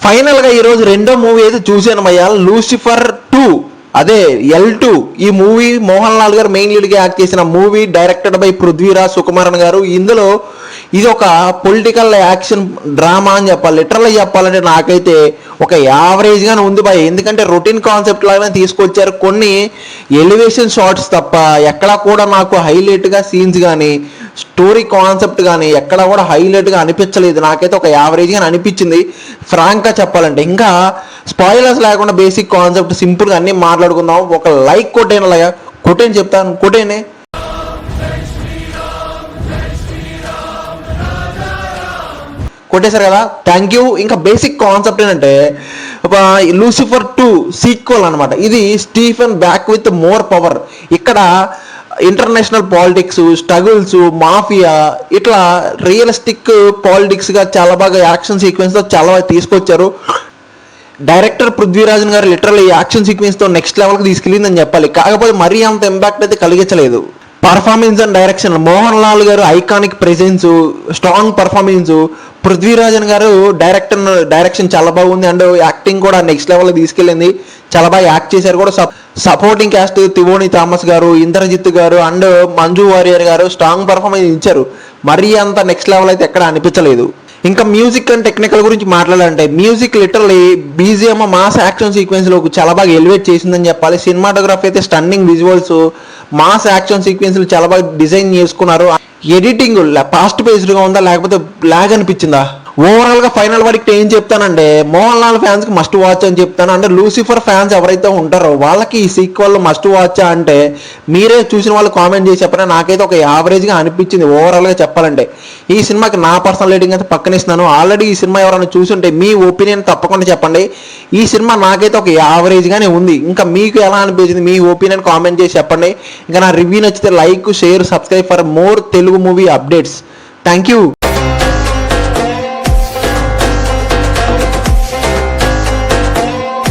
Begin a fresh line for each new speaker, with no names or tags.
Final గా ఈ రోజు రెండో మూవీ అయితే చూశాను భయ్యా, లూసిఫర్ 2, అదే L2. ఈ మూవీ మోహన్ లాల్ గారు మెయిన్ లీడ్ గా యాక్ట్ చేసిన movie, directed by Prithviraj Sukumaran గారు. ఇందులో ఇది ఒక పొలిటికల్ యాక్షన్ డ్రామా అని చెప్పాలి. లిటరల్గా చెప్పాలంటే నాకైతే ఒక యావరేజ్ గానే ఉంది భయ్. ఎందుకంటే రొటీన్ కాన్సెప్ట్ లాగానే తీసుకొచ్చారు, కొన్ని ఎలివేషన్ షాట్స్ తప్ప ఎక్కడా కూడా నాకు హైలైట్ గా సీన్స్ కానీ స్టోరీ కాన్సెప్ట్ కానీ ఎక్కడ కూడా హైలైట్ గా అనిపించలేదు. నాకైతే ఒక యావరేజ్ గానే అనిపించింది ఫ్రాంక్ గా చెప్పాలంటే. ఇంకా స్పాయిలర్స్ లేకుండా బేసిక్ కాన్సెప్ట్ సింపుల్ గా అన్ని మాట్లాడుకుందాం. ఒక లైక్ కొట్టేనలాగా కొట్టేని చెప్తాను, కొట్టేనే కొట్టేశారు కదా, థ్యాంక్ యూ. ఇంకా బేసిక్ కాన్సెప్ట్ ఏంటంటే లూసిఫర్ 2 సీక్వల్ అనమాట. ఇది Stephen back with more power. ఇక్కడ ఇంటర్నేషనల్ పాలిటిక్స్, స్ట్రగుల్స్, మాఫియా, ఇట్లా రియలిస్టిక్ పాలిటిక్స్ గా చాలా బాగా యాక్షన్ సీక్వెన్స్ తో చాలా బాగా తీసుకొచ్చారు. డైరెక్టర్ పృథ్వీరాజన్ గారు లిటరల్ ఈ యాక్షన్ సీక్వెన్స్ తో నెక్స్ట్ లెవెల్ కి తీసుకెళ్ళిందని చెప్పాలి. కాకపోతే మరీ అంత ఇంపాక్ట్ అయితే కలిగించలేదు. Performance and direction, Mohan Lal గారు iconic presence, strong performance. Prithviraj గారు డైరెక్షన్ చాలా బాగుంది, అండ్ యాక్టింగ్ కూడా నెక్స్ట్ లెవెల్ తీసుకెళ్ళింది. చాలా బాగా యాక్ట్ చేశారు కూడా. సపోర్టింగ్ క్యాస్ట్ తివోని థామస్ గారు, ఇంద్రజిత్ గారు అండ్ మంజు వారియర్ గారు స్ట్రాంగ్ పర్ఫార్మెన్స్ ఇచ్చారు. మరీ అంత నెక్స్ట్ లెవెల్ అయితే ఎక్కడ అనిపించలేదు. ఇంకా మ్యూజిక్ అండ్ టెక్నికల్ గురించి మాట్లాడాలంటే music literally BGM mass action sequence లో చాలా బాగా ఎలివేట్ చేసిందని చెప్పాలి. సినిమాటోగ్రఫీ అయితే stunning visuals, mass action sequence చాలా బాగా డిజైన్ చేసుకున్నారు. ఎడిటింగ్ ఫాస్ట్ పేస్డ్ గా ఉందా లేకపోతే లాగ్ అనిపించిందా? ఓవరాల్ గా ఫైనల్ వాడికి ఏం చెప్తానంటే మోహన్ లాల్ ఫ్యాన్స్ కి మస్ట్ వాచ్ అని చెప్తాను. అంటే లూసిఫర్ ఫ్యాన్స్ ఎవరైతే ఉంటారో వాళ్ళకి ఈ సీక్వెల్ మస్ట్ వాచ్ అంటే మీరే చూసిన వాళ్ళు కామెంట్ చేసి చెప్పినా. నాకైతే ఒక యావరేజ్ గా అనిపించింది ఓవరాల్ గా చెప్పాలంటే. ఈ సినిమాకి నా పర్సనల్ రేటింగ్ అయితే పక్కన ఇస్తున్నాను. ఆల్రెడీ ఈ సినిమా ఎవరైనా చూసుంటే మీ ఒపీనియన్ తప్పకుండా చెప్పండి. ఈ సినిమా నాకైతే ఒక యావరేజ్ గానే ఉంది. ఇంకా మీకు ఎలా అనిపించింది మీ ఒపీనియన్ కామెంట్ చేసి చెప్పండి. ఇంకా నా రివ్యూ నచ్చితే like, share, subscribe for more Telugu movie updates. Thank you.